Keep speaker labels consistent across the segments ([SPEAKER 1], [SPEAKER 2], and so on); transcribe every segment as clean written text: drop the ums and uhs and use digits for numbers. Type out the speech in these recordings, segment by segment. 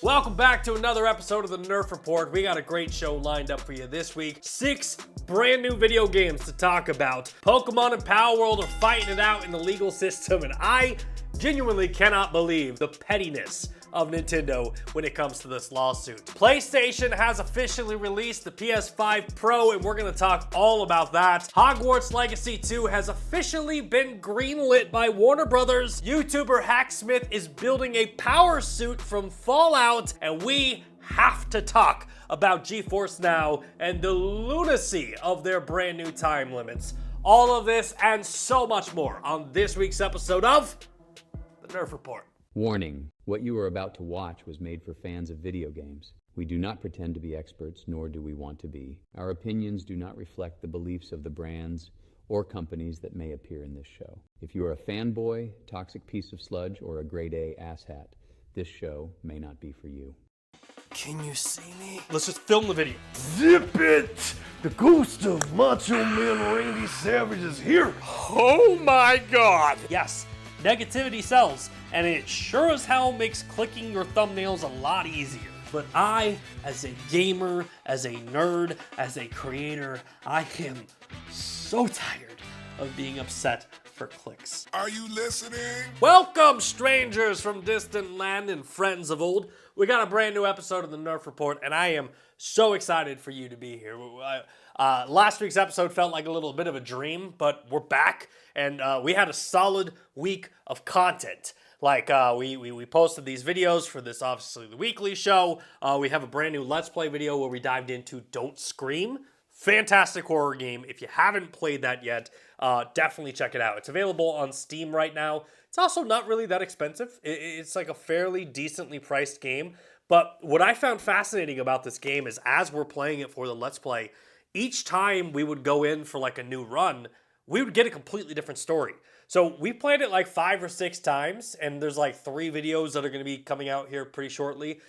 [SPEAKER 1] Welcome back to another episode of the Nerf Report. We got a great show lined up for you this week. 6 brand new video games to talk about. Pokemon and PALWORLD are fighting it out in the legal system, and I genuinely cannot believe the pettiness of Nintendo when it comes to this lawsuit. PlayStation has officially released the PS5 Pro, and we're going to talk all about that. Hogwarts Legacy 2 has officially been greenlit by Warner Brothers. YouTuber Hacksmith is building a power suit from Fallout, and we have to talk about GeForce Now and the lunacy of their brand new time limits. All of this and so much more on this week's episode of the Nerf Report.
[SPEAKER 2] Warning, what you are about to watch was made for fans of video games. We do not pretend to be experts, nor do we want to be. Our opinions do not reflect the beliefs of the brands or companies that may appear in this show. If you are a fanboy, toxic piece of sludge, or a grade A asshat, this show may not be for you.
[SPEAKER 1] Can you see me? Let's just film the video.
[SPEAKER 3] Zip it! The ghost of Macho Man Randy Savage is here!
[SPEAKER 1] Oh my god! Yes, negativity sells, and it sure as hell makes clicking your thumbnails a lot easier. But I, as a gamer, as a nerd, as a creator, I am so tired of being upset for clicks.
[SPEAKER 4] Are you listening?
[SPEAKER 1] Welcome, strangers from distant land and friends of old. We got a brand new episode of the Nerf Report, and I am so excited for you to be here. Last week's episode felt like a little bit of a dream, but we're back, and we had a solid week of content. Like, we posted these videos for this, obviously, the weekly show. We have a brand new Let's Play video where we dived into Don't Scream. Fantastic horror game. If you haven't played that yet, definitely check it out. It's available on Steam right now. It's also not really that expensive. It's like a fairly decently priced game. But what I found fascinating about this game is as we're playing it for the Let's Play, each time we would go in for like a new run, we would get a completely different story. So we played it like 5 or 6 times, and there's like 3 videos that are going to be coming out here pretty shortly.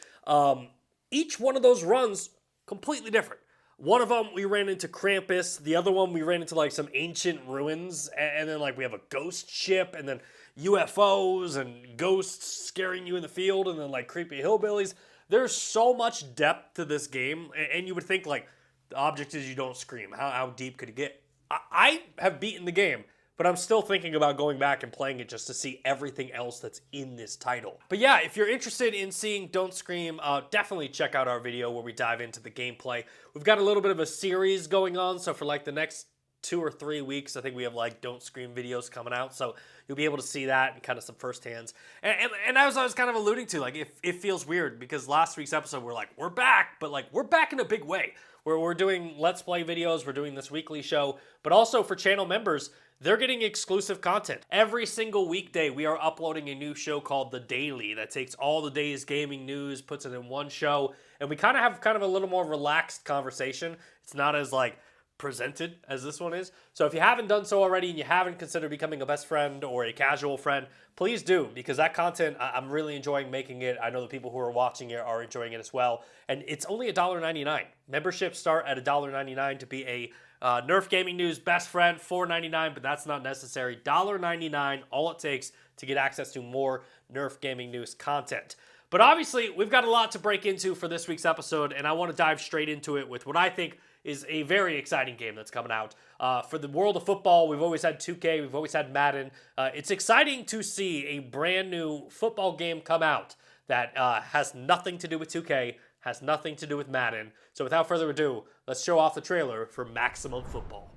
[SPEAKER 1] Each one of those runs, completely different. One of them, we ran into Krampus. The other one, we ran into like some ancient ruins. And then like we have a ghost ship, and then UFOs and ghosts scaring you in the field, and then like creepy hillbillies. There's so much depth to this game. And you would think like the object is you don't scream. How deep could it get? I have beaten the game, but I'm still thinking about going back and playing it just to see everything else that's in this title. But yeah, if you're interested in seeing Don't Scream, definitely check out our video where we dive into the gameplay. We've got a little bit of a series going on, so for like the next 2 or 3 weeks, I think we have like Don't Scream videos coming out, so you'll be able to see that and kind of some first-hands. And as I was kind of alluding to, like it feels weird because last week's episode we're like, we're back, but like we're back in a big way. Where we're doing Let's Play videos, we're doing this weekly show, but also for channel members, they're getting exclusive content. Every single weekday, we are uploading a new show called The Daily that takes all the day's gaming news, puts it in one show, and we kind of have a little more relaxed conversation. It's not as like presented as this one is. So if you haven't done so already and you haven't considered becoming a best friend or a casual friend, please do, because that content, I'm really enjoying making it. I know the people who are watching it are enjoying it as well. And it's only $1.99. Memberships start at $1.99 to be a Nerf Gaming News best friend, $4.99, but that's not necessary. $1.99, all it takes to get access to more Nerf Gaming News content. But obviously, we've got a lot to break into for this week's episode, and I want to dive straight into it with what I think is a very exciting game that's coming out. For the world of football, we've always had 2K, we've always had Madden. It's exciting to see a brand new football game come out that has nothing to do with 2K, has nothing to do with Madden. So without further ado, let's show off the trailer for Maximum Football.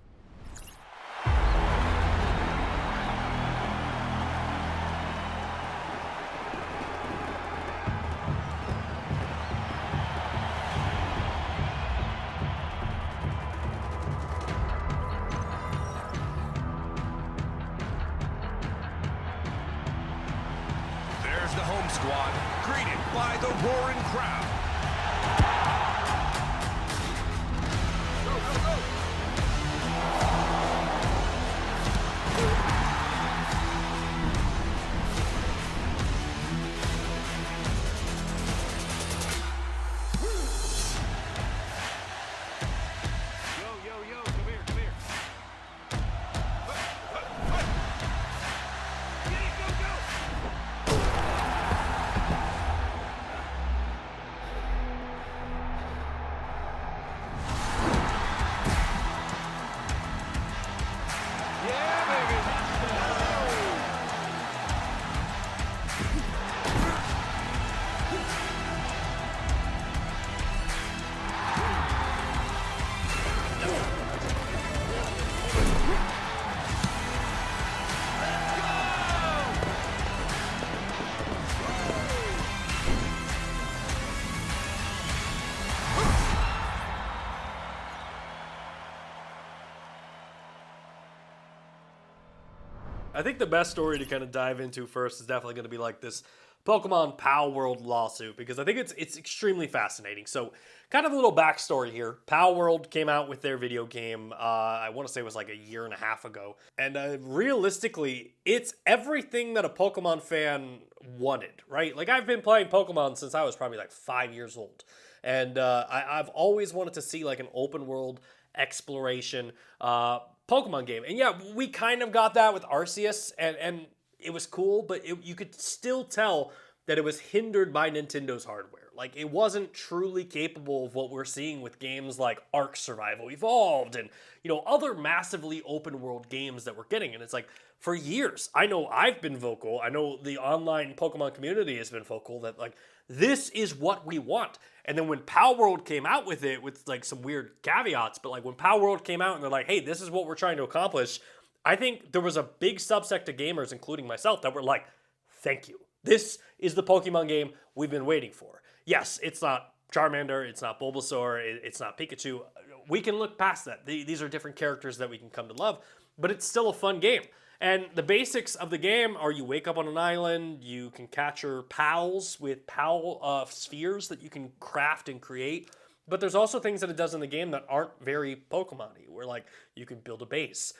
[SPEAKER 4] There's the home squad, greeted by the roaring crowd. Go, go, go!
[SPEAKER 1] I think the best story to kind of dive into first is definitely going to be like this Pokemon PALWORLD lawsuit, because I think it's extremely fascinating. So kind of a little backstory here. PALWORLD came out with their video game, I want to say it was like a year and a half ago. And realistically, it's everything that a Pokemon fan wanted, right? Like, I've been playing Pokemon since I was probably like 5 years old. And I've always wanted to see like an open world exploration Pokemon game. And yeah, we kind of got that with Arceus, and it was cool, but you could still tell that it was hindered by Nintendo's hardware. Like, it wasn't truly capable of what we're seeing with games like Ark Survival Evolved and, you know, other massively open world games that we're getting. And it's like, for years, I know I've been vocal, I know the online Pokemon community has been vocal that, like, this is what we want. And then when PALWORLD came out with it, with like some weird caveats, but like when PALWORLD came out and they're like, hey, this is what we're trying to accomplish, I think there was a big subsect of gamers, including myself, that were like, thank you. This is the Pokemon game we've been waiting for. Yes, it's not Charmander, it's not Bulbasaur, it's not Pikachu. We can look past that. These are different characters that we can come to love, but it's still a fun game. And the basics of the game are you wake up on an island, you can capture pals with pal spheres that you can craft and create. But there's also things that it does in the game that aren't very Pokemon-y, where like you can build a base,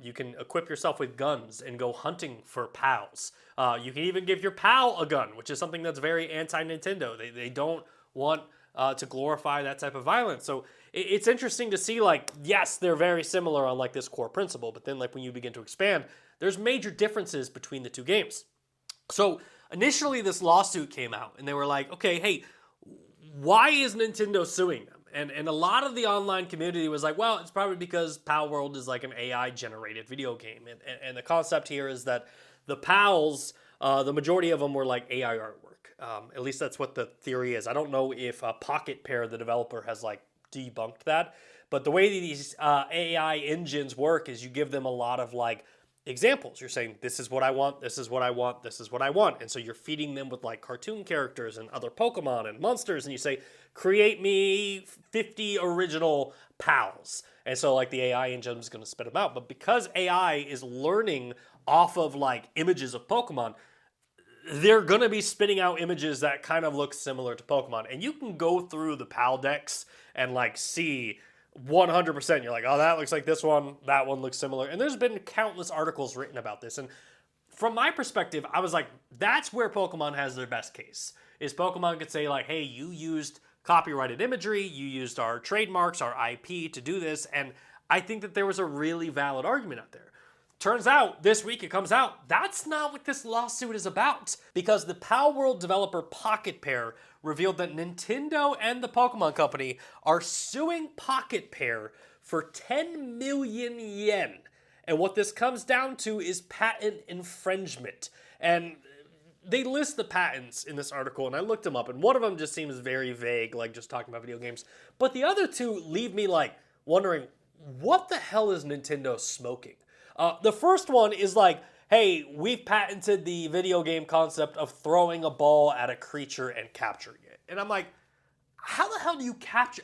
[SPEAKER 1] you can equip yourself with guns and go hunting for pals. You can even give your pal a gun, which is something that's very anti-Nintendo. They don't want to glorify that type of violence. So it's interesting to see, like, yes, they're very similar on like this core principle, but then like when you begin to expand, there's major differences between the two games. So initially this lawsuit came out and they were like, okay, hey, why is Nintendo suing them? And a lot of the online community was like, well, it's probably because PALWORLD is like an AI-generated video game. And the concept here is that the PALs, the majority of them were like AI artwork. At least that's what the theory is. I don't know if Pocket Pair, the developer, has like debunked that. But the way these AI engines work is you give them a lot of like examples. You're saying, this is what I want, this is what I want, this is what I want. And so you're feeding them with like cartoon characters and other Pokemon and monsters. And you say, create me 50 original pals. And so like the AI engine is going to spit them out. But because AI is learning off of like images of Pokemon, they're going to be spitting out images that kind of look similar to Pokemon. And you can go through the PAL decks and like see 100%. You're like, oh, that looks like this one. That one looks similar. And there's been countless articles written about this. And from my perspective, I was like, that's where Pokemon has their best case. Is Pokemon could say like, hey, you used copyrighted imagery. You used our trademarks, our IP to do this. And I think that there was a really valid argument out there. Turns out, this week it comes out, that's not what this lawsuit is about. Because the PALWORLD developer Pocket Pair revealed that Nintendo and the Pokemon Company are suing Pocket Pair for 10 million yen. And what this comes down to is patent infringement. And they list the patents in this article, and I looked them up, and one of them just seems very vague, like just talking about video games. But the other two leave me like wondering, what the hell is Nintendo smoking? The first one is like, hey, we've patented the video game concept of throwing a ball at a creature and capturing it. And I'm like, how the hell do you capture?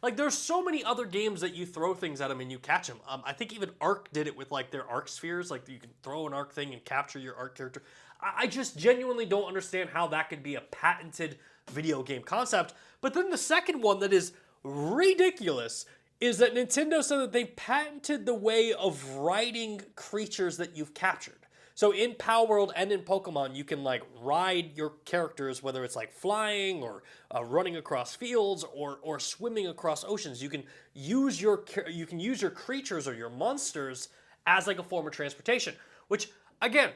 [SPEAKER 1] Like there's so many other games that you throw things at them and you catch them. I think even Ark did it with like their Ark spheres. Like you can throw an Ark thing and capture your Ark character. I just genuinely don't understand how that could be a patented video game concept. But then the second one that is ridiculous is that Nintendo said that they patented the way of riding creatures that you've captured. So in PALWORLD and in Pokemon, you can like ride your characters, whether it's like flying or running across fields or swimming across oceans. You can use your creatures or your monsters as like a form of transportation. Which again,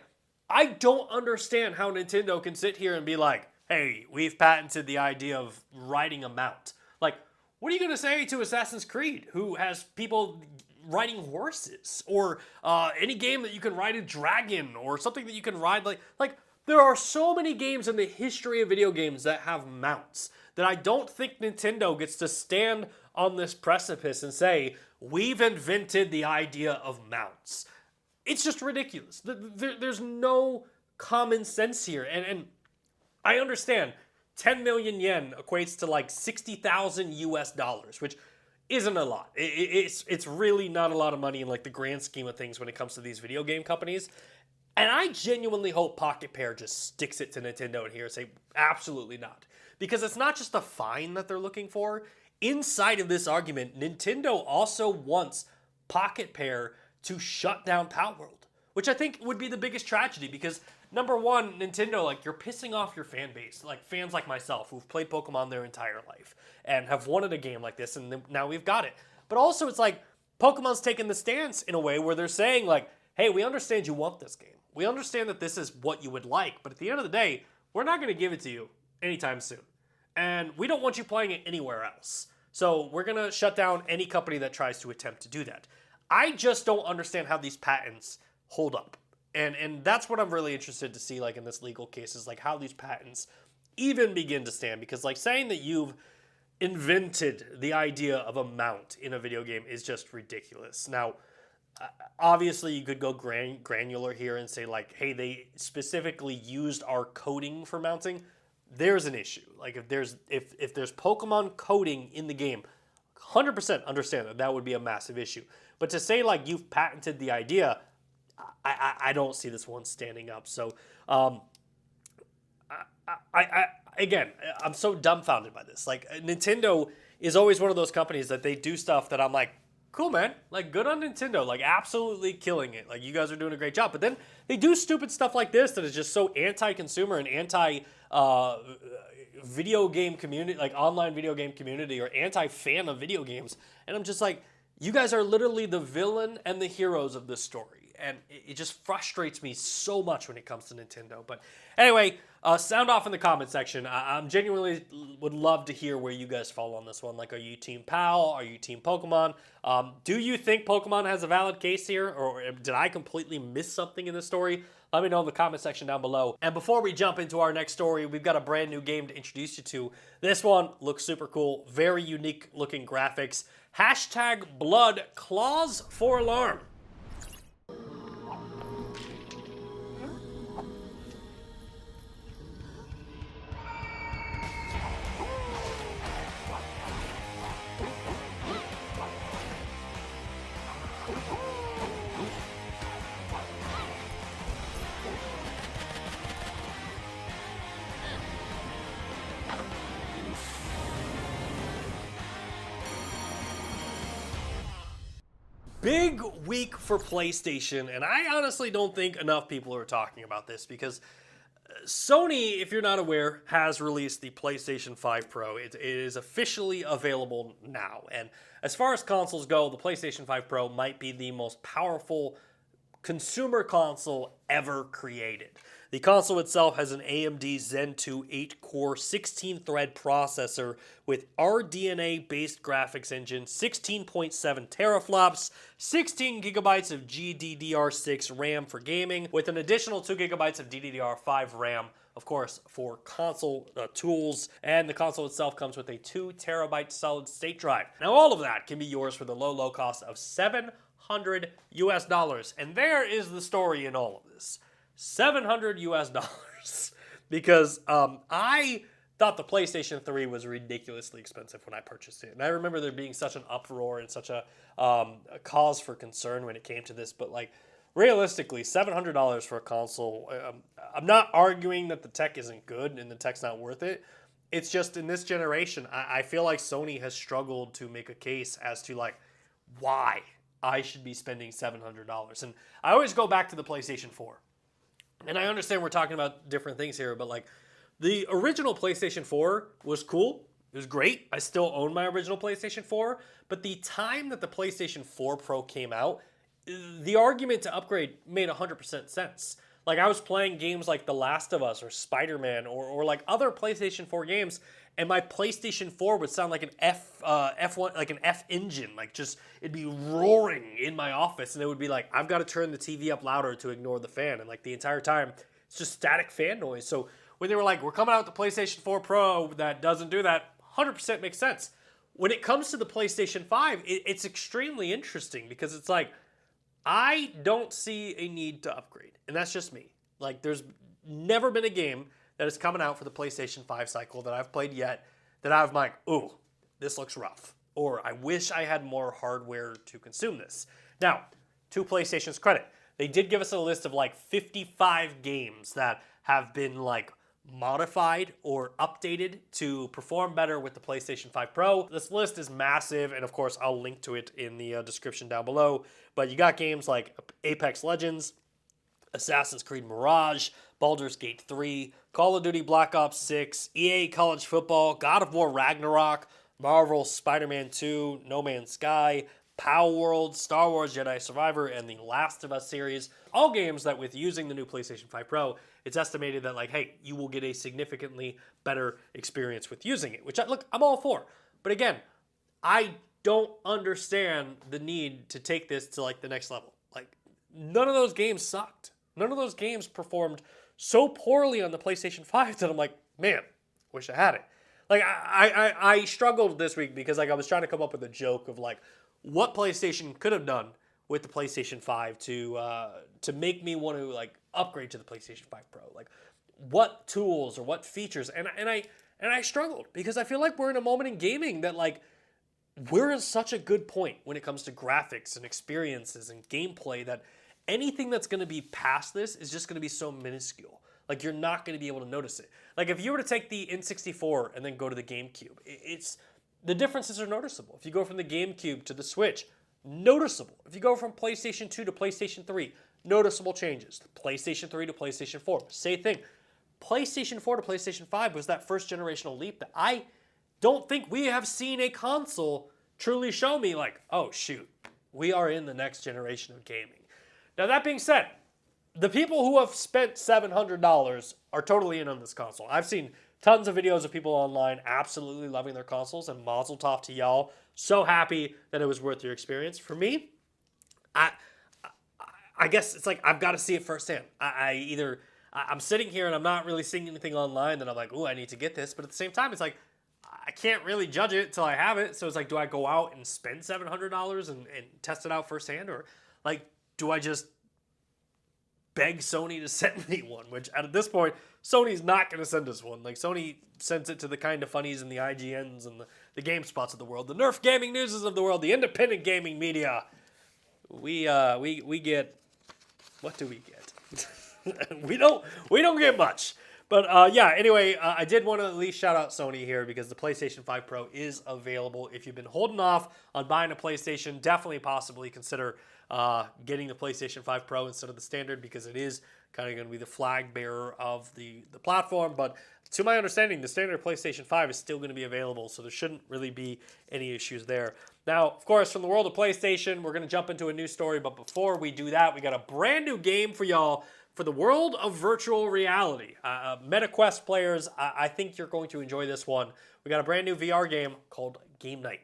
[SPEAKER 1] I don't understand how Nintendo can sit here and be like, "Hey, we've patented the idea of riding a mount." Like, what are you going to say to Assassin's Creed, who has people riding horses, or any game that you can ride a dragon, or something that you can ride like there are so many games in the history of video games that have mounts that I don't think Nintendo gets to stand on this precipice and say, we've invented the idea of mounts. It's just ridiculous. There's no common sense here, and I understand 10 million yen equates to like 60,000 US dollars, which isn't a lot. It's really not a lot of money in like the grand scheme of things when it comes to these video game companies. And I genuinely hope Pocket Pair just sticks it to Nintendo in here and say, absolutely not. Because it's not just a fine that they're looking for. Inside of this argument, Nintendo also wants Pocket Pair to shut down PALWORLD, which I think would be the biggest tragedy because, number one, Nintendo, like, you're pissing off your fan base, like fans like myself who've played Pokemon their entire life and have wanted a game like this, and now we've got it. But also, it's like Pokemon's taking the stance in a way where they're saying, like, hey, we understand you want this game. We understand that this is what you would like, but at the end of the day, we're not going to give it to you anytime soon. And we don't want you playing it anywhere else. So we're going to shut down any company that tries to attempt to do that. I just don't understand how these patents hold up. And that's what I'm really interested to see, like, in this legal case, is like how these patents even begin to stand. Because, like, saying that you've invented the idea of a mount in a video game is just ridiculous. Now, obviously, you could go granular here and say, like, hey, they specifically used our coding for mounting. There's an issue. Like, if there's Pokemon coding in the game, 100% understand that would be a massive issue. But to say, like, you've patented the idea, I don't see this one standing up. So, again, I'm so dumbfounded by this. Like, Nintendo is always one of those companies that they do stuff that I'm like, cool, man. Like, good on Nintendo. Like, absolutely killing it. Like, you guys are doing a great job. But then they do stupid stuff like this that is just so anti-consumer and anti-video game community, like online video game community, or anti-fan of video games. And I'm just like, you guys are literally the villain and the heroes of this story. And it just frustrates me so much when it comes to Nintendo. But anyway, sound off in the comment section. I'm genuinely would love to hear where you guys fall on this one. Like, are you Team PAL? Are you Team Pokemon? Do you think Pokemon has a valid case here? Or did I completely miss something in the story? Let me know in the comment section down below. And before we jump into our next story, we've got a brand new game to introduce you to. This one looks super cool. Very unique looking graphics. Hashtag blood claws for alarm. Big week for PlayStation, and I honestly don't think enough people are talking about this because Sony, if you're not aware, has released the PlayStation 5 Pro. It is officially available now, and as far as consoles go, the PlayStation 5 Pro might be the most powerful consumer console ever created. The console itself has an AMD Zen 2 8-core 16-thread processor with RDNA-based graphics engine, 16.7 teraflops, 16 gigabytes of GDDR6 RAM for gaming, with an additional 2 gigabytes of DDR5 RAM, of course, for console tools, and the console itself comes with a 2 terabyte solid-state drive. Now, all of that can be yours for the low cost of $700 US, and there is the story in all of this. $700 US, because I thought the PlayStation 3 was ridiculously expensive when I purchased it, and I remember there being such an uproar and such a cause for concern when it came to this. But, like, realistically, $700 for a console, I'm not arguing that the tech isn't good and the tech's not worth it. It's just, in this generation, I feel like Sony has struggled to make a case as to, like, why I should be spending $700. And I always go back to the PlayStation 4. And I understand we're talking about different things here, but, like, the original PlayStation 4 was cool. It was great. I still own my original PlayStation 4. But the time that the PlayStation 4 Pro came out, the argument to upgrade made 100% sense. Like, I was playing games like The Last of Us or Spider-Man or like other PlayStation 4 games, and my PlayStation 4 would sound like an F1, like an F engine. Like, just, it'd be roaring in my office, and it would be like, I've got to turn the TV up louder to ignore the fan. And, like, the entire time, it's just static fan noise. So when they were like, we're coming out with the PlayStation 4 Pro that doesn't do that, 100% makes sense. When it comes to the PlayStation 5, it's extremely interesting because it's like, I don't see a need to upgrade. And that's just me. Like, there's never been a game that is coming out for the PlayStation 5 cycle that I've played yet that I'm like, ooh, this looks rough. Or I wish I had more hardware to consume this. Now, to PlayStation's credit, they did give us a list of like 55 games that have been like modified or updated to perform better with the PlayStation 5 Pro. This list is massive, and of course I'll link to it in the description down below. But you got games like Apex Legends, Assassin's Creed Mirage, Baldur's Gate 3, Call of Duty Black Ops 6, EA College Football, God of War Ragnarok, Marvel Spider-Man 2, No Man's Sky, PALWORLD, Star Wars Jedi Survivor, and the Last of Us series. All games that with using the new PlayStation 5 Pro, it's estimated that like, hey, you will get a significantly better experience with using it, which look, I'm all for. But again, I don't understand the need to take this to like the next level. Like, none of those games sucked. None of those games performed so poorly on the PlayStation 5 that I'm like, man, wish I had it. Like, I struggled this week because like I was trying to come up with a joke of like what PlayStation could have done with the PlayStation 5 to make me want to like upgrade to the PlayStation 5 Pro. Like, what tools or what features? And I struggled because I feel like we're in a moment in gaming that like we're in such a good point when it comes to graphics and experiences and gameplay that anything that's going to be past this is just going to be so minuscule. Like, you're not going to be able to notice it. Like, if you were to take the N64 and then go to the GameCube, the differences are noticeable. If you go from the GameCube to the Switch, noticeable. If you go from PlayStation 2 to PlayStation 3, noticeable changes. PlayStation 3 to PlayStation 4, same thing. PlayStation 4 to PlayStation 5 was that first generational leap that I don't think we have seen a console truly show me like, oh shoot, we are in the next generation of gaming. Now that being said, the people who have spent $700 are totally in on this console. I've seen tons of videos of people online absolutely loving their consoles, and mazel tov to y'all. So happy that it was worth your experience. For me, I guess it's like I've got to see it firsthand. I'm sitting here and I'm not really seeing anything online that I'm like, oh, I need to get this. But at the same time, it's like I can't really judge it until I have it. So it's like, do I go out and spend $700 and test it out firsthand, or like do I just beg Sony to send me one? Which at this point, Sony's not going to send us one. Like, Sony sends it to the Kind of Funnies and the IGNs and the GameSpots of the world, the Nerf Gaming Newses of the world, the independent gaming media. We get, what do we get? we don't get much. But yeah, anyway, I did want to at least shout out Sony here because the PlayStation 5 Pro is available. If you've been holding off on buying a PlayStation, definitely possibly consider getting the PlayStation 5 Pro instead of the standard, because it is kind of going to be the flag bearer of the platform. But to my understanding, the standard PlayStation 5 is still going to be available, so there shouldn't really be any issues there. Now, of course, from the world of PlayStation, we're going to jump into a new story. But before we do that, we got a brand new game for y'all for the world of virtual reality. MetaQuest players, I think you're going to enjoy this one. We got a brand new VR game called Game Night.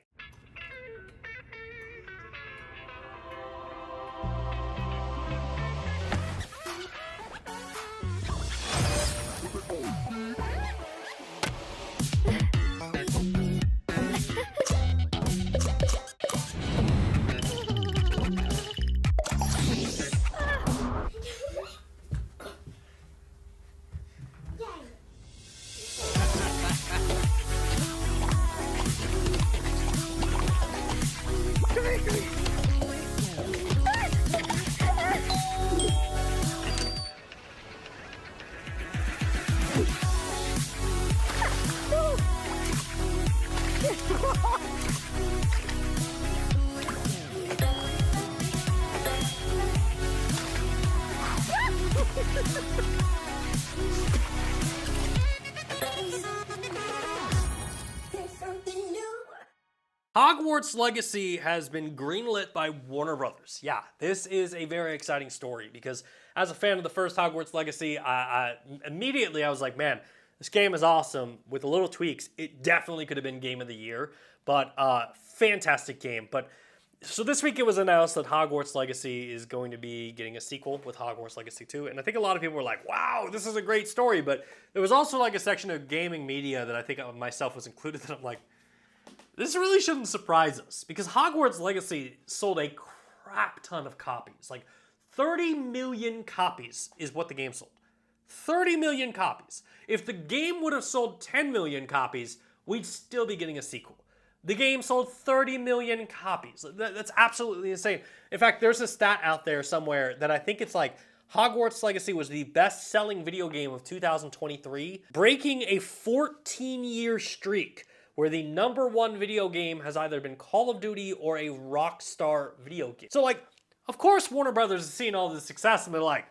[SPEAKER 1] Hogwarts Legacy has been greenlit by Warner Brothers. Yeah, this is a very exciting story because as a fan of the first Hogwarts Legacy, I immediately was like, man, this game is awesome. With a little tweaks, it definitely could have been Game of the Year, but fantastic game. But so this week it was announced that Hogwarts Legacy is going to be getting a sequel with Hogwarts Legacy 2, and I think a lot of people were like, wow, this is a great story, but there was also like a section of gaming media that I think myself was included that I'm like, this really shouldn't surprise us, because Hogwarts Legacy sold a crap ton of copies. Like 30 million copies is what the game sold. 30 million copies. If the game would have sold 10 million copies, we'd still be getting a sequel. The game sold 30 million copies. That's absolutely insane. In fact, there's a stat out there somewhere that I think it's like Hogwarts Legacy was the best-selling video game of 2023, breaking a 14-year streak where the #1 video game has either been Call of Duty or a Rockstar video game. So, like, of course Warner Brothers has seen all this success and they're like,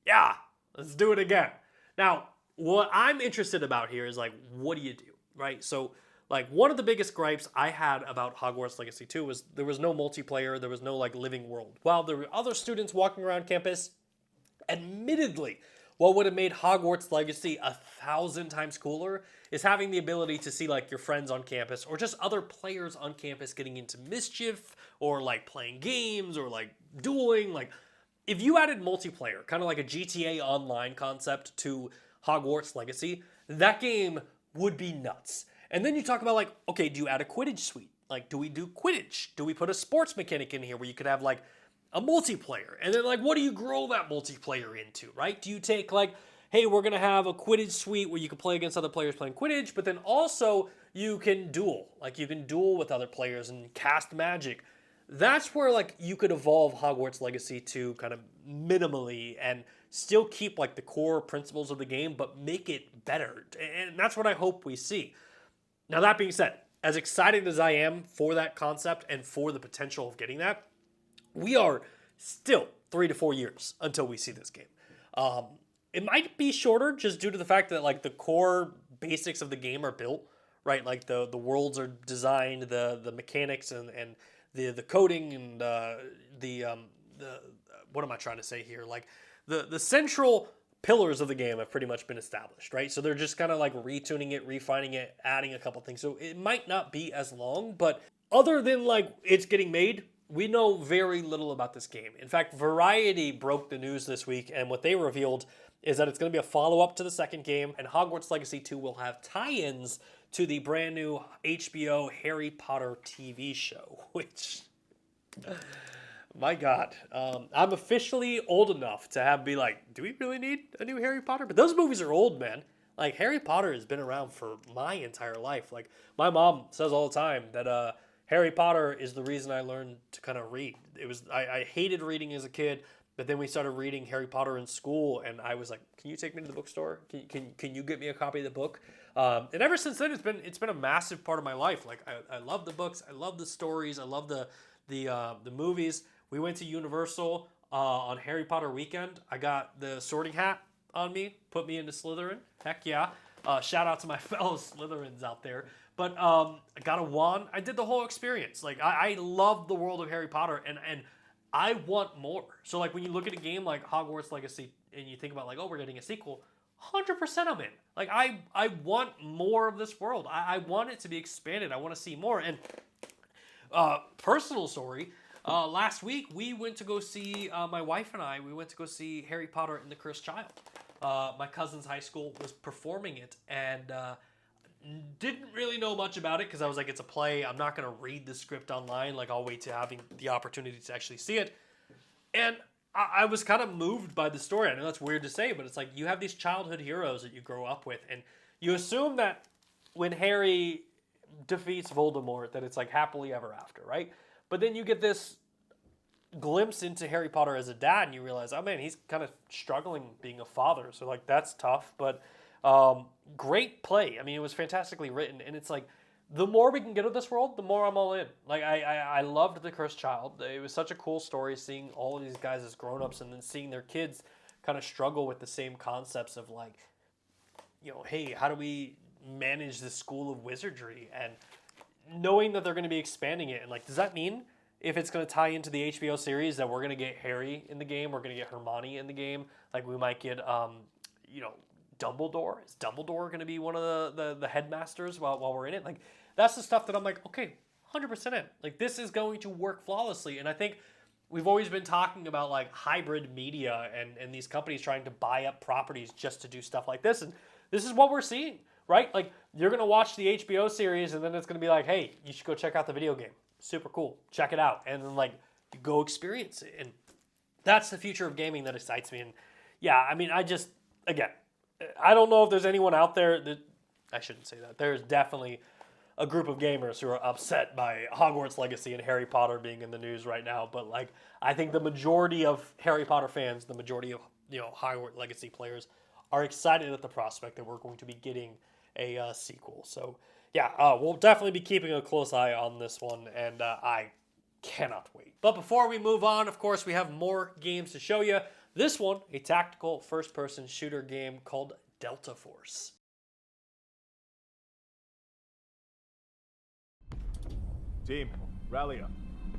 [SPEAKER 1] yeah, let's do it again. Now, what I'm interested about here is, like, what do you do, right? So, like, one of the biggest gripes I had about Hogwarts Legacy 2 was there was no multiplayer, there was no, like, living world. While there were other students walking around campus, admittedly, what would have made Hogwarts Legacy 1,000 times cooler is having the ability to see, like, your friends on campus or just other players on campus getting into mischief or, like, playing games or, like, dueling. Like, if you added multiplayer, kind of like a GTA Online concept to Hogwarts Legacy, that game would be nuts. And then you talk about, like, okay, do you add a Quidditch suite? Like, do we do Quidditch? Do we put a sports mechanic in here where you could have, like, a multiplayer? And then, like, what do you grow that multiplayer into, right? Do you take, like, hey, we're going to have a Quidditch suite where you can play against other players playing Quidditch, but then also you can duel. Like, you can duel with other players and cast magic. That's where, like, you could evolve Hogwarts Legacy to kind of minimally and still keep, like, the core principles of the game, but make it better. And that's what I hope we see. Now, that being said, as excited as I am for that concept and for the potential of getting that, we are still 3 to 4 years until we see this game. It might be shorter just due to the fact that, like, the core basics of the game are built, right? Like, the worlds are designed, the mechanics and the coding and the what am I trying to say here? Like, the central pillars of the game have pretty much been established, right? So they're just kind of like retuning it, refining it, adding a couple things. So it might not be as long, but other than, like, it's getting made, we know very little about this game. In fact, Variety broke the news this week, and what they revealed is that it's going to be a follow-up to the second game, and Hogwarts Legacy 2 will have tie-ins to the brand new HBO Harry Potter TV show, which... My God, I'm officially old enough to be like, do we really need a new Harry Potter? But those movies are old, man. Like, Harry Potter has been around for my entire life. Like, my mom says all the time that Harry Potter is the reason I learned to kind of read. I hated reading as a kid, but then we started reading Harry Potter in school, and I was like, can you take me to the bookstore? Can you get me a copy of the book? And ever since then, it's been a massive part of my life. Like, I love the books, I love the stories, I love the movies. We went to Universal on Harry Potter weekend. I got the sorting hat on me, put me into Slytherin. Heck yeah. Shout out to my fellow Slytherins out there. But I got a wand. I did the whole experience. Like, I love the world of Harry Potter, and I want more. So, like, when you look at a game like Hogwarts Legacy and you think about, like, oh, we're getting a sequel, 100% I'm in. Like, I want more of this world. I want it to be expanded. I want to see more. And personal story, last week, we went to go see, my wife and I, we went to go see Harry Potter and the Cursed Child. My cousin's high school was performing it, and didn't really know much about it because I was like, it's a play. I'm not going to read the script online. Like, I'll wait to having the opportunity to actually see it. And I was kind of moved by the story. I know that's weird to say, but it's like you have these childhood heroes that you grow up with, and you assume that when Harry defeats Voldemort, that it's like happily ever after, right? But then you get this glimpse into Harry Potter as a dad, and you realize, oh man, he's kind of struggling being a father. So, like, that's tough, but great play. I mean, it was fantastically written, and it's like, the more we can get of this world, the more I'm all in. Like, I loved The Cursed Child. It was such a cool story, seeing all of these guys as grown-ups and then seeing their kids kind of struggle with the same concepts of, like, you know, hey, how do we manage this school of wizardry? And knowing that they're going to be expanding it, and, like, does that mean if it's going to tie into the HBO series that we're going to get Harry in the game, we're going to get Hermione in the game, like, we might get, you know, Dumbledore? Is Dumbledore going to be one of the headmasters while we're in it? Like, that's the stuff that I'm like, okay, 100% in. Like, this is going to work flawlessly. And I think we've always been talking about, like, hybrid media and these companies trying to buy up properties just to do stuff like this. And this is what we're seeing, right? Like, you're going to watch the HBO series, and then it's going to be like, hey, you should go check out the video game. Super cool. Check it out. And then, like, you go experience it. And that's the future of gaming that excites me. And yeah, I mean, again, I don't know if there's anyone out there that, I shouldn't say that. There's definitely a group of gamers who are upset by Hogwarts Legacy and Harry Potter being in the news right now, but like I think the majority of Harry Potter fans, the majority of Hogwarts Legacy players, are excited at the prospect that we're going to be getting a sequel. So yeah, we'll definitely be keeping a close eye on this one, and I cannot wait. But before we move on, of course, we have more games to show you. This one, a tactical first-person shooter game called Delta Force.
[SPEAKER 5] Team, rally up.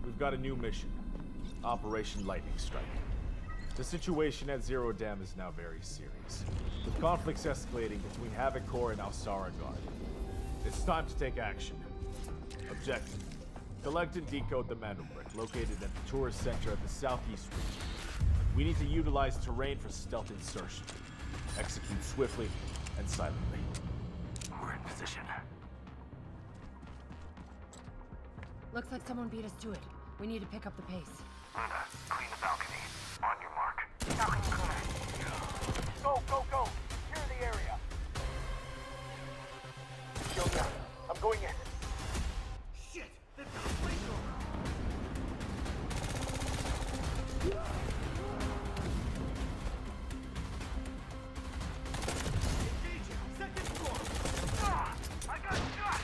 [SPEAKER 5] We've got a new mission. Operation Lightning Strike. The situation at Zero Dam is now very serious, with conflicts escalating between Havoc Corps and Alsara Guard. It's time to take action. Objective: collect and decode the Mandelbrick located at the tourist center at the southeast region. We need to utilize terrain for stealth insertion. Execute swiftly and silently. We're in position.
[SPEAKER 6] Looks like someone beat us to it. We need to pick up the pace.
[SPEAKER 3] Luna, clean the balcony. On your mark. Balcony clear. Go, go, go! Clear the area. Yo, down. I'm going in. Shit! They've got a flamethrower. Engaging! Second floor! Ah! I got shot!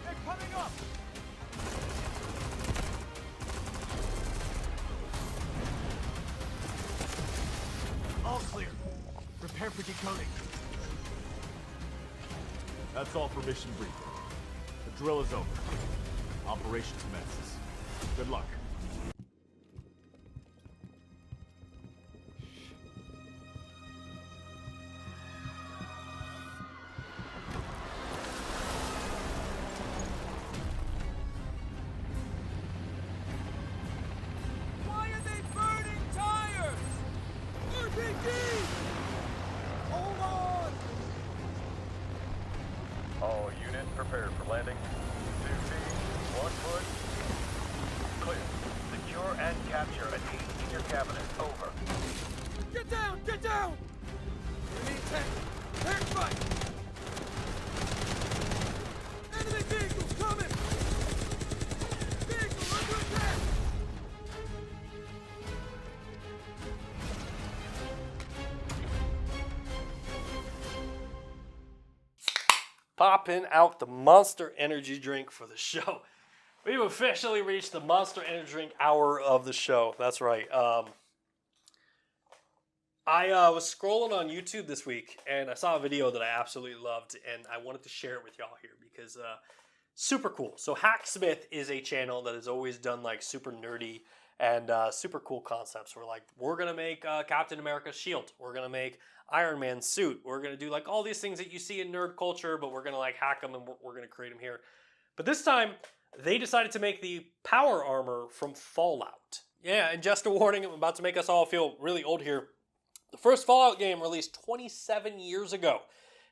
[SPEAKER 3] They're coming up! All clear. Prepare for decoding.
[SPEAKER 5] That's all for mission briefing. The drill is over. Operation commences. Good luck.
[SPEAKER 4] Why are they burning tires? RPG! Hold on!
[SPEAKER 7] All units prepared for landing. 2 teams, 1 foot. Clear. Secure and capture a team in your cabinet. Over.
[SPEAKER 4] Get down! Get down! Enemy tank! Tank fight! Enemy vehicles coming! Vehicle under attack!
[SPEAKER 1] Popping out the Monster Energy drink for the show. We've officially reached the Monster Energy drink hour of the show. That's right. I was scrolling on YouTube this week, and I saw a video that I absolutely loved, and I wanted to share it with y'all here because super cool. So Hacksmith is a channel that has always done like super nerdy and super cool concepts. We're gonna make Captain America's shield. We're gonna make Iron Man's suit. We're gonna do like all these things that you see in nerd culture, but we're gonna like hack them and we're gonna create them here. But this time, they decided to make the power armor from Fallout. Yeah, and just a warning, I'm about to make us all feel really old here. The first Fallout game released 27 years ago.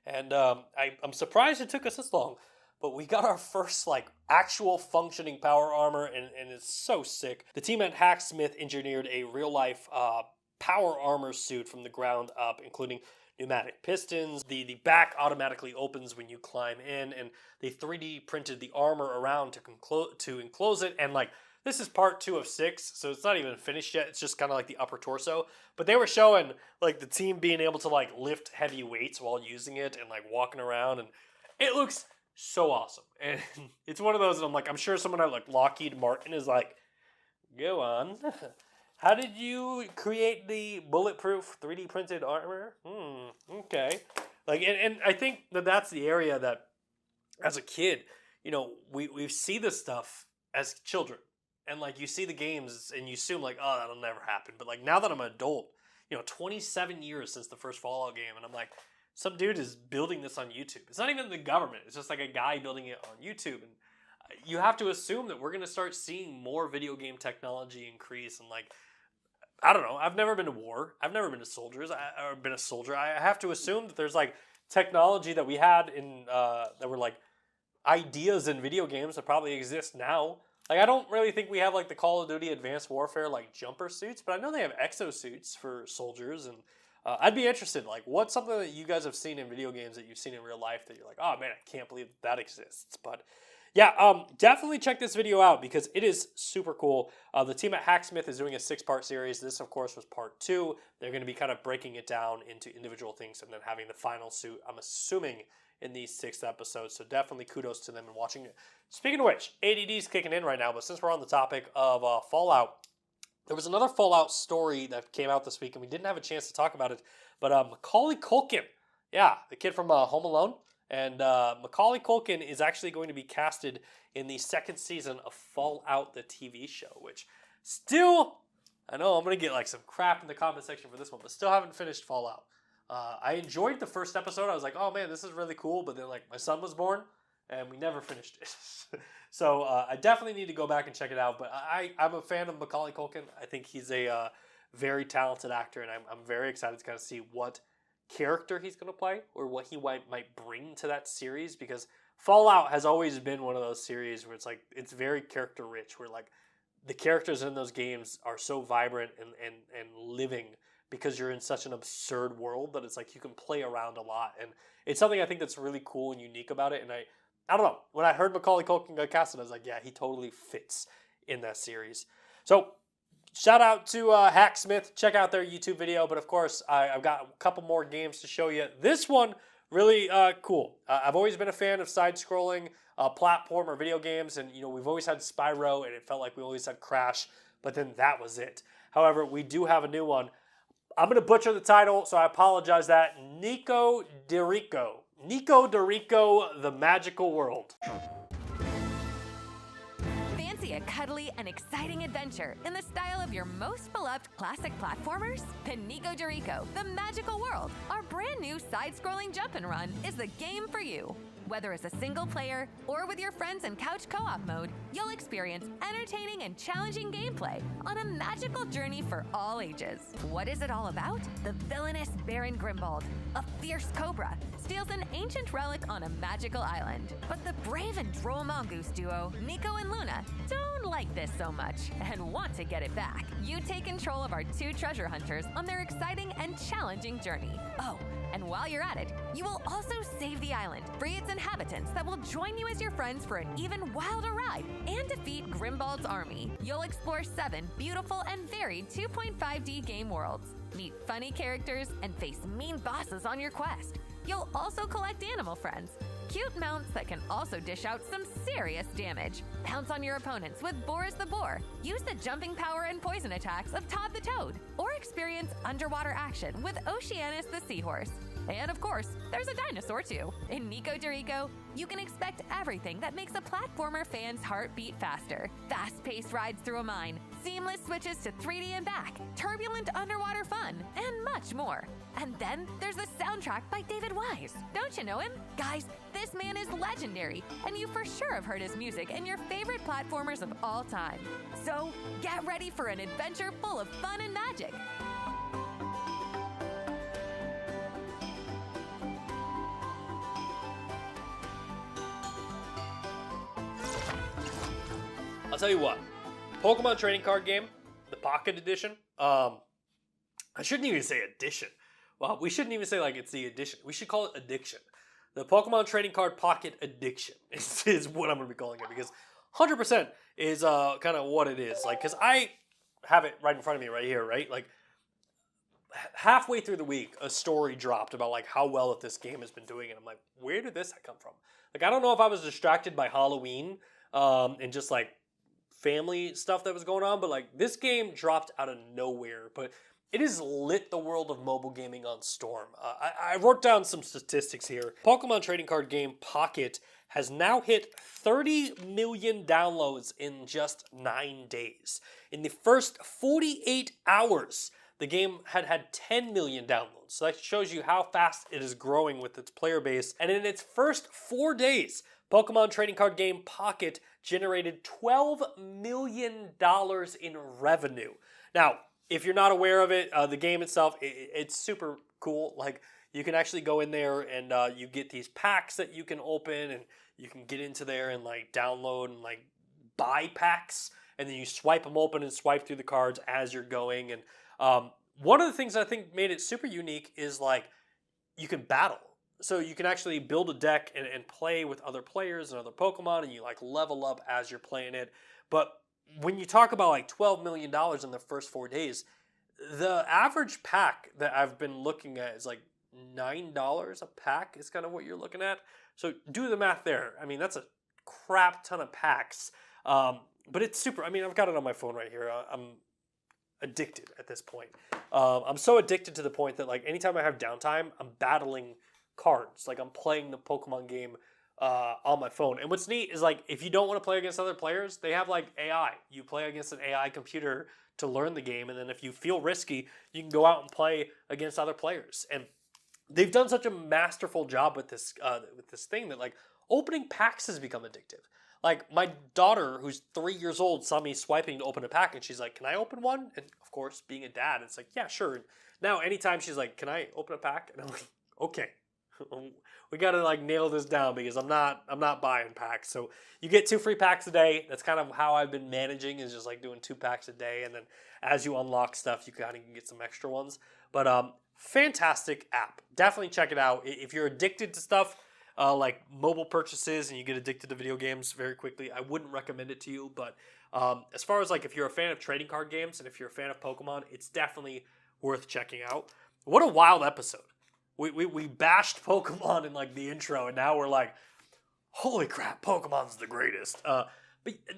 [SPEAKER 1] And I'm surprised it took us this long. But we got our first like actual functioning power armor, and it's so sick. The team at Hacksmith engineered a real-life power armor suit from the ground up, including pneumatic pistons. The back automatically opens when you climb in, and they 3D printed the armor around to enclose it. And like, this is part 2 of 6, so it's not even finished yet. It's just kind of like the upper torso. But they were showing like the team being able to like lift heavy weights while using it and like walking around, and it looks so awesome. And it's one of those that I'm sure someone at like Lockheed Martin is like, go on. How did you create the bulletproof 3D printed armor? Okay. Like, and I think that's the area that, as a kid, we see this stuff as children. And like, you see the games and you assume like, oh, that'll never happen. But like, now that I'm an adult, 27 years since the first Fallout game, and I'm like, some dude is building this on YouTube. It's not even the government. It's just like a guy building it on YouTube. And you have to assume that we're going to start seeing more video game technology increase. And like, I don't know. I've never been to war. I've never been to soldiers. I've been a soldier. I have to assume that there's like technology that we had in, that were like ideas in video games that probably exist now. Like, I don't really think we have like the Call of Duty Advanced Warfare like jumper suits, but I know they have exosuits for soldiers, and I'd be interested. Like, what's something that you guys have seen in video games that you've seen in real life that you're like, oh man, I can't believe that exists. But yeah, definitely check this video out because it is super cool. The team at Hacksmith is doing a 6-part series. This, of course, was part 2. They're going to be kind of breaking it down into individual things and then having the final suit, I'm assuming, in these 6 episodes. So definitely kudos to them and watching it. Speaking of which, ADD's kicking in right now, but since we're on the topic of Fallout, there was another Fallout story that came out this week, and we didn't have a chance to talk about it, but MaCaulay Culkin, yeah, the kid from Home Alone, and MaCaulay Culkin is actually going to be casted in the 2nd season of Fallout, the TV show, which still, I know I'm going to get like some crap in the comment section for this one, but still haven't finished Fallout. I enjoyed the first episode. I was like, oh man, this is really cool, but then like my son was born, and we never finished it. So I definitely need to go back and check it out. But I'm a fan of MaCaulay Culkin. I think he's a very talented actor, and I'm very excited to kind of see what character he's going to play or what he might bring to that series. Because Fallout has always been one of those series where it's very character rich, where like the characters in those games are so vibrant and living because you're in such an absurd world that it's like you can play around a lot. And it's something I think that's really cool and unique about it. And I don't know. When I heard MaCaulay Culkin got casted, I was like, yeah, he totally fits in that series. So, shout out to Hacksmith. Check out their YouTube video. But of course, I've got a couple more games to show you. This one, really cool. I've always been a fan of side-scrolling platform or video games. And, you know, we've always had Spyro, and it felt like we always had Crash. But then that was it. However, we do have a new one. I'm going to butcher the title, so I apologize that. Nikoderiko. Nikoderiko, the Magical World.
[SPEAKER 8] Fancy a cuddly and exciting adventure in the style of your most beloved classic platformers? Then Nikoderiko, the Magical World, our brand new side-scrolling jump and run, is the game for you. Whether as a single player or with your friends in couch co-op mode, you'll experience entertaining and challenging gameplay on a magical journey for all ages. What is it all about? The villainous Baron Grimbold, a fierce cobra, steals an ancient relic on a magical island. But the brave and droll mongoose duo, Nico and Luna, don't like this so much and want to get it back. You take control of our 2 treasure hunters on their exciting and challenging journey. Oh, and while you're at it, you will also save the island, free its inhabitants that will join you as your friends for an even wilder ride, and defeat Grimbold's army. You'll explore 7 beautiful and varied 2.5D game worlds, meet funny characters, and face mean bosses on your quest. You'll also collect animal friends, cute mounts that can also dish out some serious damage. Pounce on your opponents with Boris the Boar, use the jumping power and poison attacks of Todd the Toad, or experience underwater action with Oceanus the Seahorse. And of course, there's a dinosaur too. In Nikoderiko, you can expect everything that makes a platformer fan's heart beat faster. Fast-paced rides through a mine, seamless switches to 3D and back, turbulent underwater fun, and much more. And then there's the soundtrack by David Wise. Don't you know him? Guys, this man is legendary, and you for sure have heard his music in your favorite platformers of all time. So, get ready for an adventure full of fun and magic.
[SPEAKER 1] I'll tell you what, Pokemon trading card game, the Pocket Edition, I shouldn't even say edition. Well, we shouldn't even say like it's the edition. We should call it addiction. The Pokemon trading card Pocket Addiction is what I'm going to be calling it, because 100% is kind of what it is. Like, because I have it right in front of me right here, right? Like, halfway through the week, a story dropped about like how well that this game has been doing, and I'm like, where did this come from? Like, I don't know if I was distracted by Halloween and just like family stuff that was going on, but like this game dropped out of nowhere, but it has lit the world of mobile gaming on storm. I wrote down some statistics here. Pokemon trading card game Pocket has now hit 30 million downloads in just 9 days. In the first 48 hours, the game had 10 million downloads. So that shows you how fast it is growing with its player base. And in its first 4 days, Pokemon trading card game Pocket generated $12 million in revenue. Now, if you're not aware of it, the game itself, it's super cool. Like, you can actually go in there and you get these packs that you can open, and you can get into there and like download and like buy packs, and then you swipe them open and swipe through the cards as you're going. And one of the things I think made it super unique is like you can battle. So you can actually build a deck and play with other players and other Pokemon, and you like level up as you're playing it. But when you talk about like $12 million in the first 4 days, the average pack that I've been looking at is like $9 a pack is kind of what you're looking at. So do the math there. I mean, that's a crap ton of packs. But it's super. I mean, I've got it on my phone right here. I'm addicted at this point. I'm so addicted to the point that like anytime I have downtime, I'm battling cards. Like I'm playing the Pokemon game on my phone. And what's neat is like if you don't want to play against other players, they have like AI. You play against an AI computer to learn the game, and then if you feel risky, you can go out and play against other players. And they've done such a masterful job with this thing that like opening packs has become addictive. Like my daughter, who's 3 years old, saw me swiping to open a pack, and she's like, "Can I open one?" And of course, being a dad, it's like, "Yeah, sure." And now, anytime she's like, "Can I open a pack?" and I'm like, "Okay, we got to like nail this down because I'm not buying packs." So you get 2 free packs a day. That's kind of how I've been managing, is just like doing 2 packs a day, and then as you unlock stuff, you kind of can get some extra ones. But fantastic app. Definitely check it out if you're addicted to stuff. Like mobile purchases and you get addicted to video games very quickly, I wouldn't recommend it to you. But as far as like if you're a fan of trading card games and if you're a fan of Pokemon, it's definitely worth checking out. What a wild episode. We bashed Pokemon in like the intro, and now we're like, holy crap, Pokemon's the greatest. But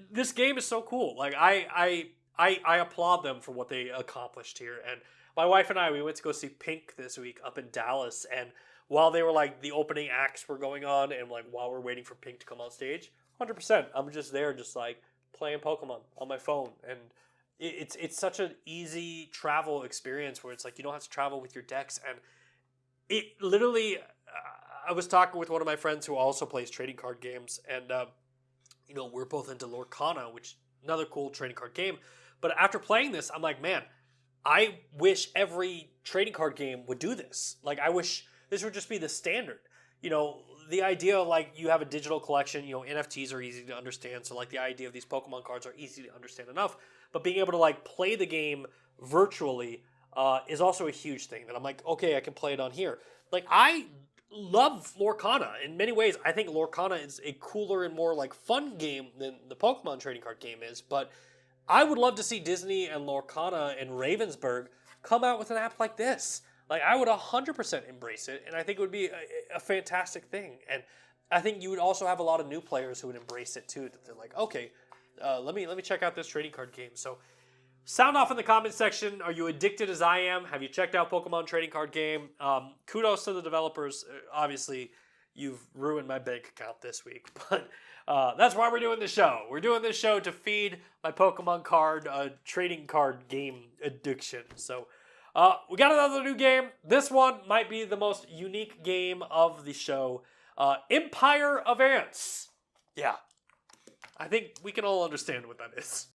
[SPEAKER 1] this game is so cool. Like I applaud them for what they accomplished here. And my wife and I, we went to go see Pink this week up in Dallas, and while they were like the opening acts were going on and like while we're waiting for Pink to come on stage, 100%, I'm just there just like playing Pokemon on my phone. And it's such an easy travel experience where it's like you don't have to travel with your decks. And it literally, I was talking with one of my friends who also plays trading card games, and you know, we're both into Lorcana, which is another cool trading card game. But after playing this, I'm like, man, I wish every trading card game would do this. Like I wish this would just be the standard. You know, the idea of like you have a digital collection, you know, NFTs are easy to understand. So like the idea of these Pokemon cards are easy to understand enough. But being able to like play the game virtually is also a huge thing that I'm like, okay, I can play it on here. Like I love Lorcana. In many ways, I think Lorcana is a cooler and more like fun game than the Pokemon trading card game is. But I would love to see Disney and Lorcana and Ravensburg come out with an app like this. Like, I would 100% embrace it, and I think it would be a fantastic thing. And I think you would also have a lot of new players who would embrace it, too. That they're like, okay, let me check out this trading card game. So, sound off in the comments section. Are you addicted as I am? Have you checked out Pokemon trading card game? Kudos to the developers. Obviously, you've ruined my bank account this week, but that's why we're doing this show. We're doing this show to feed my Pokemon card trading card game addiction. So, we got another new game. This one might be the most unique game of the show. Empire of Ants. Yeah. I think we can all understand what that is.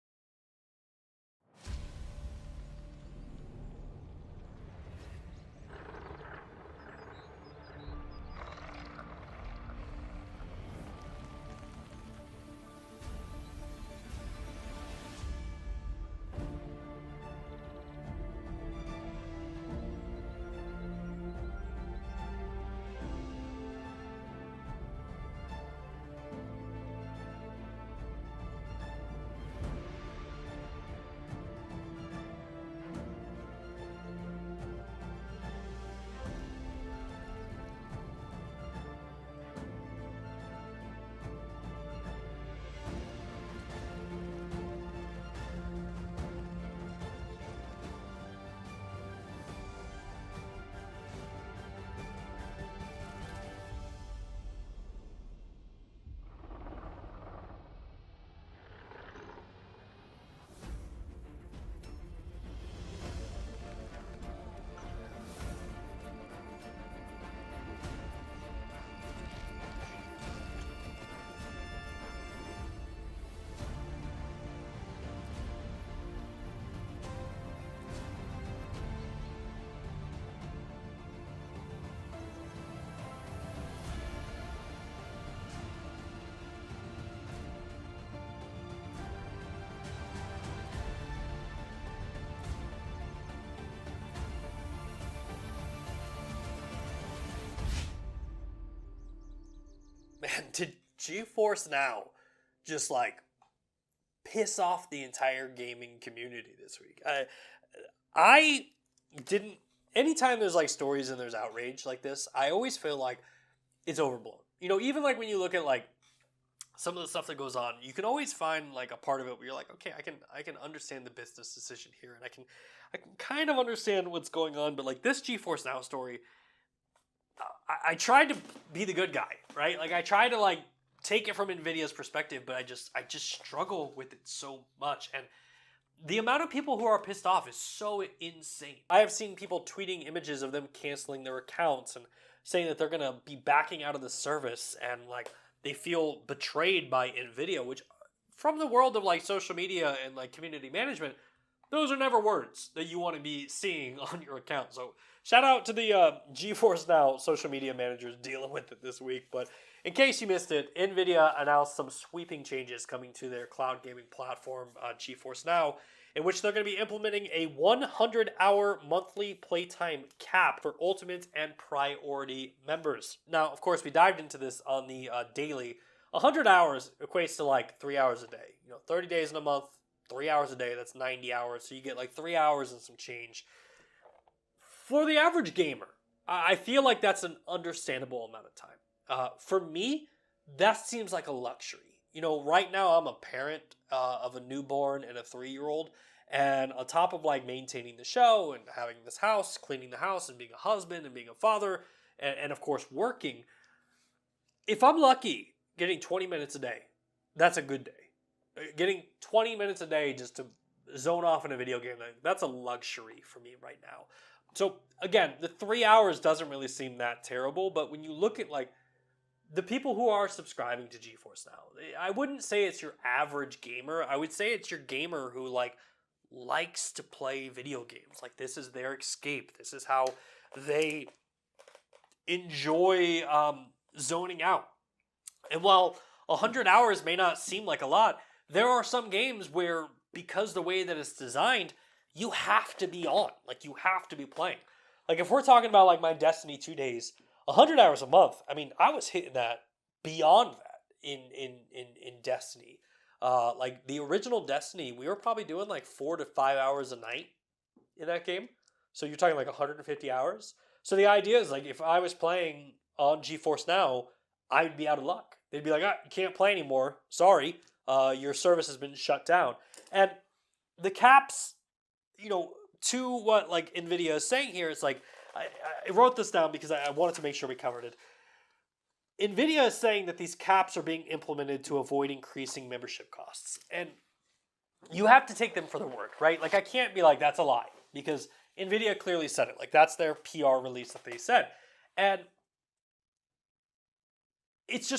[SPEAKER 1] man, did GeForce Now just like piss off the entire gaming community this week? I didn't. Anytime there's like stories and there's outrage like this, I always feel like it's overblown. You know, even like when you look at like some of the stuff that goes on, you can always find like a part of it where you're like, okay, I can understand the business decision here, and I can kind of understand what's going on. But like this GeForce Now story, I tried to be the good guy, right? Like I tried to like take it from Nvidia's perspective, but I just struggle with it so much. And the amount of people who are pissed off is so insane. I have seen people tweeting images of them canceling their accounts and saying that they're going to be backing out of the service, and like they feel betrayed by Nvidia, which from the world of like social media and like community management, those are never words that you want to be seeing on your account. So shout out to the GeForce Now social media managers dealing with it this week. But in case you missed it, Nvidia announced some sweeping changes coming to their cloud gaming platform, GeForce Now, in which they're going to be implementing a 100-hour monthly playtime cap for Ultimate and Priority members. Now, of course, we dived into this on the daily. 100 hours equates to like 3 hours a day. 30 days in a month, 3 hours a day, that's 90 hours. So you get like 3 hours and some change. For the average gamer, I feel like that's an understandable amount of time. For me, that seems like a luxury. Right now I'm a parent of a newborn and a 3-year-old, and on top of like maintaining the show and having this house, cleaning the house, and being a husband and being a father, and of course working, if I'm lucky getting 20 minutes a day, that's a good day. Getting 20 minutes a day just to zone off in a video game, that's a luxury for me right now. So again, the 3 hours doesn't really seem that terrible, but when you look at like the people who are subscribing to GeForce Now, I wouldn't say it's your average gamer. I would say it's your gamer who like likes to play video games. Like this is their escape. This is how they enjoy zoning out. And while 100 hours may not seem like a lot, there are some games where, because the way that it's designed, you have to be on. Like you have to be playing. Like if we're talking about like my Destiny 2 days, 100 hours a month, I mean, I was hitting that beyond that in Destiny. Like the original Destiny, we were probably doing like 4 to 5 hours a night in that game. So you're talking like 150 hours. So the idea is like if I was playing on GeForce Now, I would be out of luck. They'd be like, you can't play anymore. Sorry, your service has been shut down. And the caps, to what like Nvidia is saying here, it's like, I wrote this down because I wanted to make sure we covered it. Nvidia is saying that these caps are being implemented to avoid increasing membership costs. And you have to take them for their word, right? Like I can't be like, that's a lie, because Nvidia clearly said it. Like that's their PR release that they said. And it's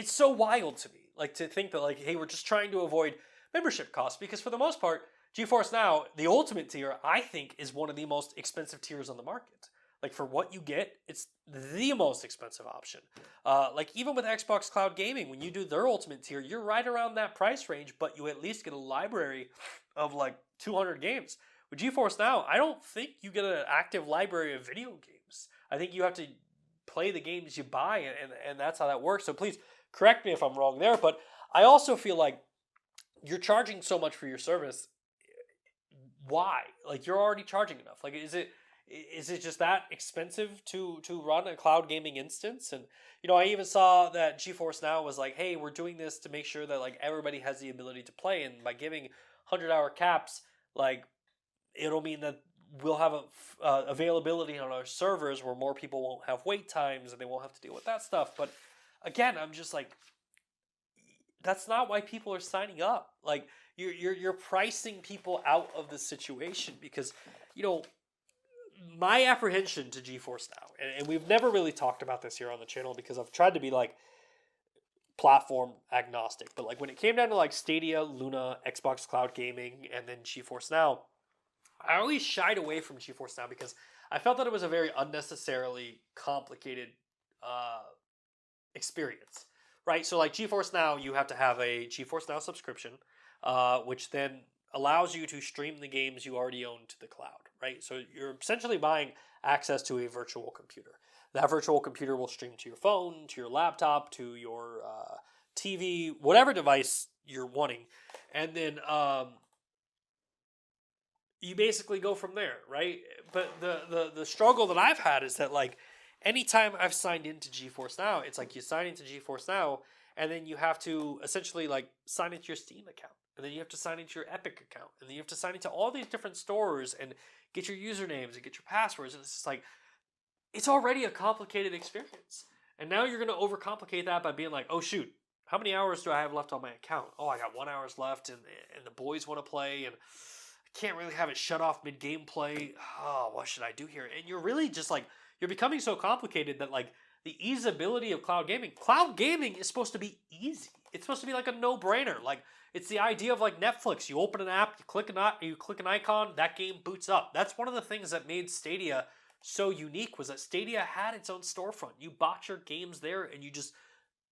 [SPEAKER 1] so wild to me, like to think that like, hey, we're just trying to avoid membership costs, because for the most part, GeForce Now, the Ultimate tier, I think is one of the most expensive tiers on the market. Like for what you get, it's the most expensive option. Like even with Xbox Cloud Gaming, when you do their Ultimate tier, you're right around that price range, but you at least get a library of like 200 games. With GeForce Now, I don't think you get an active library of video games. I think you have to play the games you buy, and that's how that works. So please correct me if I'm wrong there, but I also feel like you're charging so much for your service. Why? Like you're already charging enough. Like is it just that expensive to run a cloud gaming instance? And I even saw that GeForce Now was like, hey, we're doing this to make sure that like everybody has the ability to play, and by giving 100-hour caps, like it'll mean that we'll have availability on our servers where more people won't have wait times and they won't have to deal with that stuff. But again, I'm just like, that's not why people are signing up. Like you're pricing people out of the situation, because my apprehension to GeForce Now, and we've never really talked about this here on the channel because I've tried to be like platform agnostic, but like when it came down to like Stadia, Luna, Xbox Cloud Gaming, and then GeForce Now, I always shied away from GeForce Now because I felt that it was a very unnecessarily complicated experience, right? So like GeForce Now, you have to have a GeForce Now subscription, which then allows you to stream the games you already own to the cloud, right? So you're essentially buying access to a virtual computer. That virtual computer will stream to your phone, to your laptop, to your TV, whatever device you're wanting. And then you basically go from there, right? But the struggle that I've had is that, like, anytime I've signed into GeForce Now, it's like you sign into GeForce Now, and then you have to essentially, like, sign into your Steam account. And then you have to sign into your Epic account. And then you have to sign into all these different stores and get your usernames and get your passwords. And it's just like, it's already a complicated experience. And now you're going to overcomplicate that by being like, oh, shoot, how many hours do I have left on my account? Oh, I got 1 hour left, and the boys want to play, and I can't really have it shut off mid-game play. Oh, what should I do here? And you're really just like, you're becoming so complicated that, like, the easeability of cloud gaming is supposed to be easy. It's supposed to be like a no-brainer. Like, it's the idea of like Netflix. You open an app, you click an icon, that game boots up. That's one of the things that made Stadia so unique, was that Stadia had its own storefront. You bought your games there and you just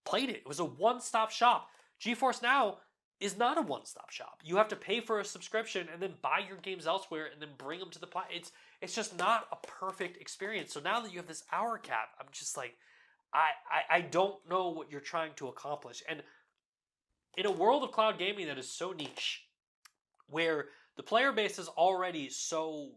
[SPEAKER 1] played it. It was a one-stop shop. GeForce Now is not a one-stop shop. You have to pay for a subscription and then buy your games elsewhere and then bring them to the platform. It's just not a perfect experience. So now that you have this hour cap, I'm just like, I don't know what you're trying to accomplish. And in a world of cloud gaming that is so niche, where the player base is already so,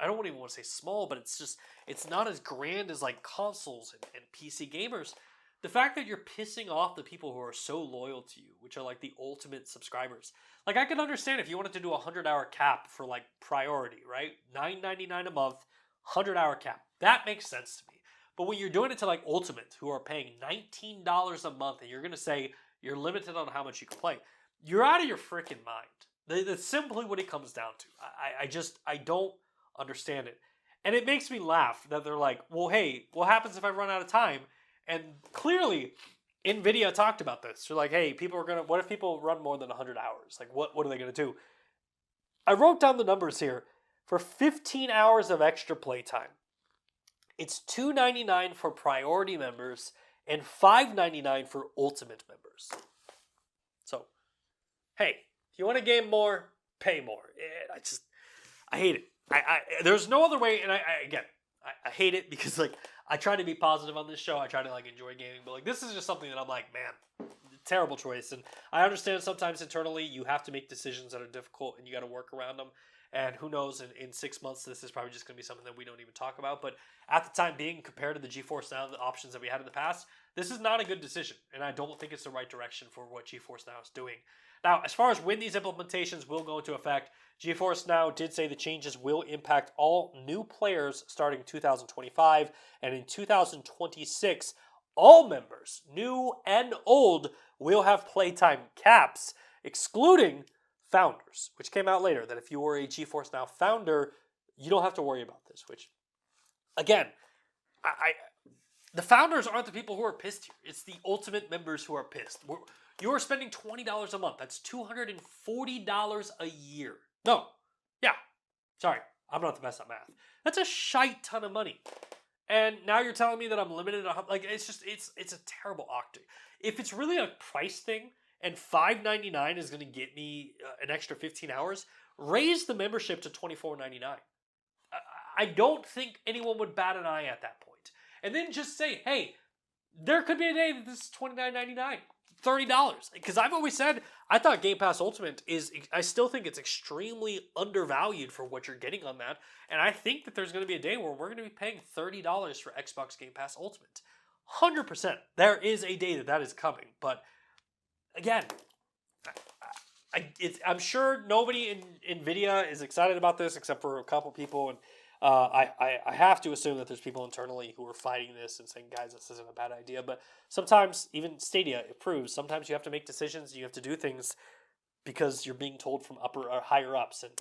[SPEAKER 1] I don't even want to say small, but it's not as grand as like consoles and PC gamers. The fact that you're pissing off the people who are so loyal to you, which are like the ultimate subscribers. Like, I can understand if you wanted to do a 100-hour cap for like priority, right? $9.99 a month, 100-hour cap. That makes sense to me. But when you're doing it to like Ultimate, who are paying $19 a month, and you're going to say you're limited on how much you can play, you're out of your freaking mind. That's simply what it comes down to. I don't understand it. And it makes me laugh that they're like, well, hey, what happens if I run out of time? And clearly, NVIDIA talked about this. They're like, hey, what if people run more than 100 hours? Like, what are they going to do? I wrote down the numbers here. For 15 hours of extra playtime, it's $2.99 for priority members and $5.99 for ultimate members. So, hey, if you want to game more, pay more. I hate it. There's no other way, and I hate it because, like, I try to be positive on this show. I try to, like, enjoy gaming, but, like, this is just something that I'm like, man, terrible choice. And I understand sometimes internally you have to make decisions that are difficult and you got to work around them. And who knows, in 6 months, this is probably just going to be something that we don't even talk about. But at the time being, compared to the GeForce Now, the options that we had in the past, this is not a good decision. And I don't think it's the right direction for what GeForce Now is doing. Now, as far as when these implementations will go into effect, GeForce Now did say the changes will impact all new players starting 2025. And in 2026, all members, new and old, will have playtime caps, excluding founders, which came out later, that if you were a GeForce Now founder, you don't have to worry about this, which, again, the founders aren't the people who are pissed here. It's the ultimate members who are pissed. You're spending $20 a month. That's $240 a year. No. Yeah. Sorry. I'm not the best at math. That's a shite ton of money. And now you're telling me that I'm limited. Like, it's a terrible octave. If it's really a price thing, and $5.99 is going to get me an extra 15 hours, raise the membership to $24.99. I don't think anyone would bat an eye at that point. And then just say, hey, there could be a day that this is $29.99, $30. Because I've always said, I thought Game Pass Ultimate I still think it's extremely undervalued for what you're getting on that. And I think that there's going to be a day where we're going to be paying $30 for Xbox Game Pass Ultimate. 100%. There is a day that is coming, but again, I'm sure nobody in NVIDIA is excited about this except for a couple people, and I have to assume that there's people internally who are fighting this and saying, guys, this isn't a bad idea. But sometimes, even Stadia, it proves, sometimes you have to make decisions, you have to do things because you're being told from upper or higher ups, and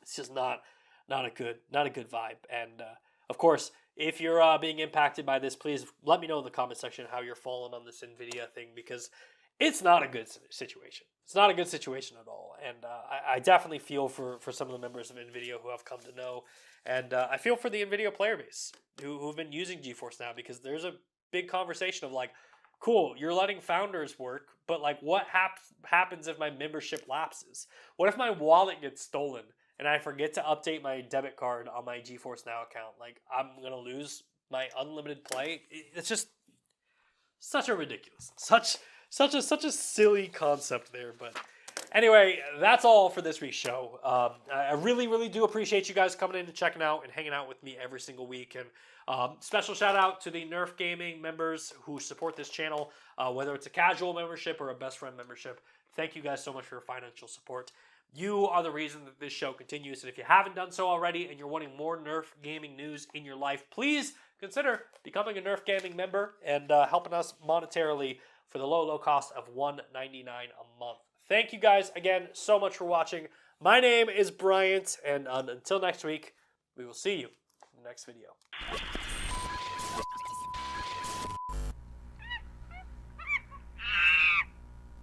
[SPEAKER 1] it's just not a good vibe. And of course, if you're being impacted by this, please let me know in the comment section how you're falling on this NVIDIA thing, because it's not a good situation. It's not a good situation at all. And I definitely feel for some of the members of NVIDIA who have come to know. And I feel for the NVIDIA player base who've been using GeForce Now, because there's a big conversation of like, cool, you're letting founders work, but like what happens if my membership lapses? What if my wallet gets stolen and I forget to update my debit card on my GeForce Now account, like, I'm going to lose my unlimited play. It's just such a ridiculous, such a silly concept there. But anyway, that's all for this week's show. I really, really do appreciate you guys coming in and checking out and hanging out with me every single week. And special shout out to the Nerf Gaming members who support this channel, whether it's a casual membership or a best friend membership. Thank you guys so much for your financial support. You are the reason that this show continues. And if you haven't done so already and you're wanting more Nerf gaming news in your life, please consider becoming a Nerf Gaming member and helping us monetarily for the low cost of $1.99 a month. Thank you guys again so much for watching. My name is Bryant, and until next week, we will see you in the next video.